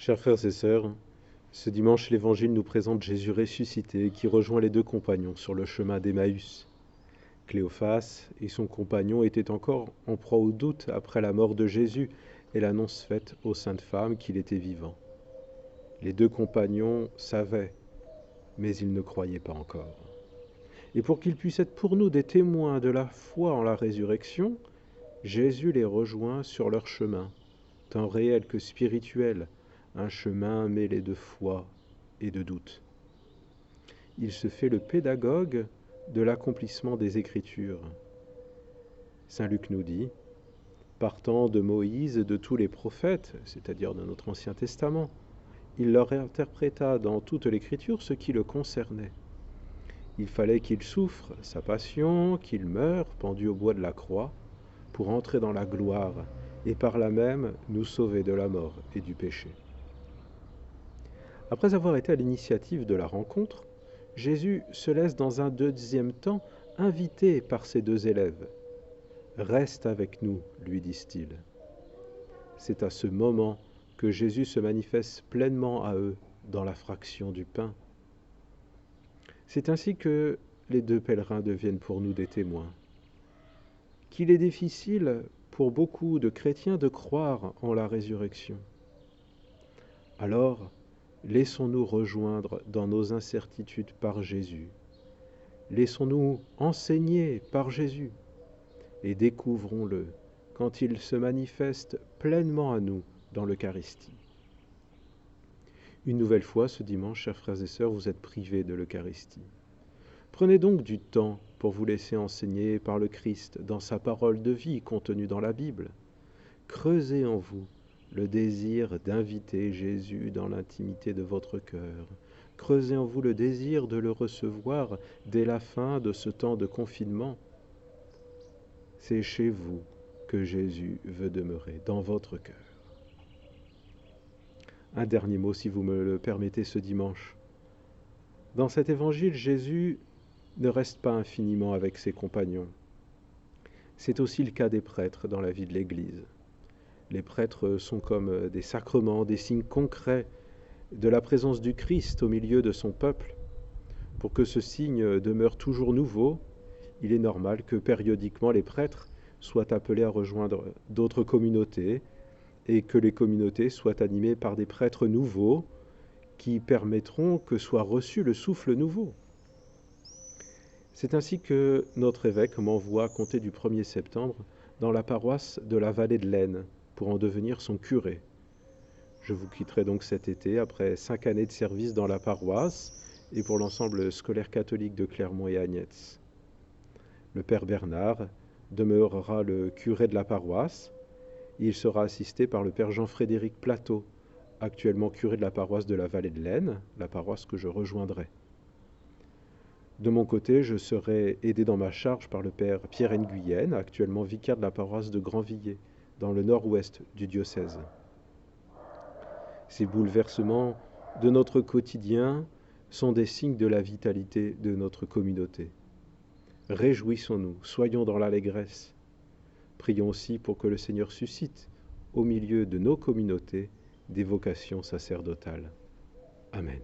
Chers frères et sœurs, ce dimanche, l'Évangile nous présente Jésus ressuscité qui rejoint les deux compagnons sur le chemin d'Emmaüs. Cléophas et son compagnon étaient encore en proie au doute après la mort de Jésus et l'annonce faite aux saintes femmes qu'il était vivant. Les deux compagnons savaient, mais ils ne croyaient pas encore. Et pour qu'ils puissent être pour nous des témoins de la foi en la résurrection, Jésus les rejoint sur leur chemin, tant réel que spirituel, un chemin mêlé de foi et de doute. Il se fait le pédagogue de l'accomplissement des Écritures. Saint Luc nous dit, partant de Moïse et de tous les prophètes, c'est-à-dire de notre Ancien Testament, il leur interpréta dans toute l'Écriture ce qui le concernait. Il fallait qu'il souffre sa passion, qu'il meure pendu au bois de la croix, pour entrer dans la gloire et par là même nous sauver de la mort et du péché. Après avoir été à l'initiative de la rencontre, Jésus se laisse dans un deuxième temps inviter par ses deux élèves. « Reste avec nous », lui disent-ils. C'est à ce moment que Jésus se manifeste pleinement à eux dans la fraction du pain. C'est ainsi que les deux pèlerins deviennent pour nous des témoins. Qu'il est difficile pour beaucoup de chrétiens de croire en la résurrection. Alors, laissons-nous rejoindre dans nos incertitudes par Jésus. Laissons-nous enseigner par Jésus et découvrons-le quand il se manifeste pleinement à nous dans l'Eucharistie. Une nouvelle fois, ce dimanche, chers frères et sœurs, vous êtes privés de l'Eucharistie. Prenez donc du temps pour vous laisser enseigner par le Christ dans sa parole de vie contenue dans la Bible. Creusez en vous le désir d'inviter Jésus dans l'intimité de votre cœur. Creusez en vous le désir de le recevoir dès la fin de ce temps de confinement. C'est chez vous que Jésus veut demeurer, dans votre cœur. Un dernier mot, si vous me le permettez, ce dimanche. Dans cet évangile, Jésus ne reste pas infiniment avec ses compagnons. C'est aussi le cas des prêtres dans la vie de l'Église. Les prêtres sont comme des sacrements, des signes concrets de la présence du Christ au milieu de son peuple. Pour que ce signe demeure toujours nouveau, il est normal que périodiquement les prêtres soient appelés à rejoindre d'autres communautés et que les communautés soient animées par des prêtres nouveaux qui permettront que soit reçu le souffle nouveau. C'est ainsi que notre évêque m'envoie compter du 1er septembre dans la paroisse de la vallée de l'Aisne pour en devenir son curé. Je vous quitterai donc cet été après 5 années de service dans la paroisse et pour l'ensemble scolaire catholique de Clermont et Agnetz. Le Père Bernard demeurera le curé de la paroisse. Il sera assisté par le Père Jean-Frédéric Plateau, actuellement curé de la paroisse de la vallée de l'Aisne, la paroisse que je rejoindrai. De mon côté, je serai aidé dans ma charge par le Père Pierre Nguyen, actuellement vicaire de la paroisse de Grandvilliers, dans le nord-ouest du diocèse. Ces bouleversements de notre quotidien sont des signes de la vitalité de notre communauté. Réjouissons-nous, soyons dans l'allégresse. Prions aussi pour que le Seigneur suscite, au milieu de nos communautés, des vocations sacerdotales. Amen.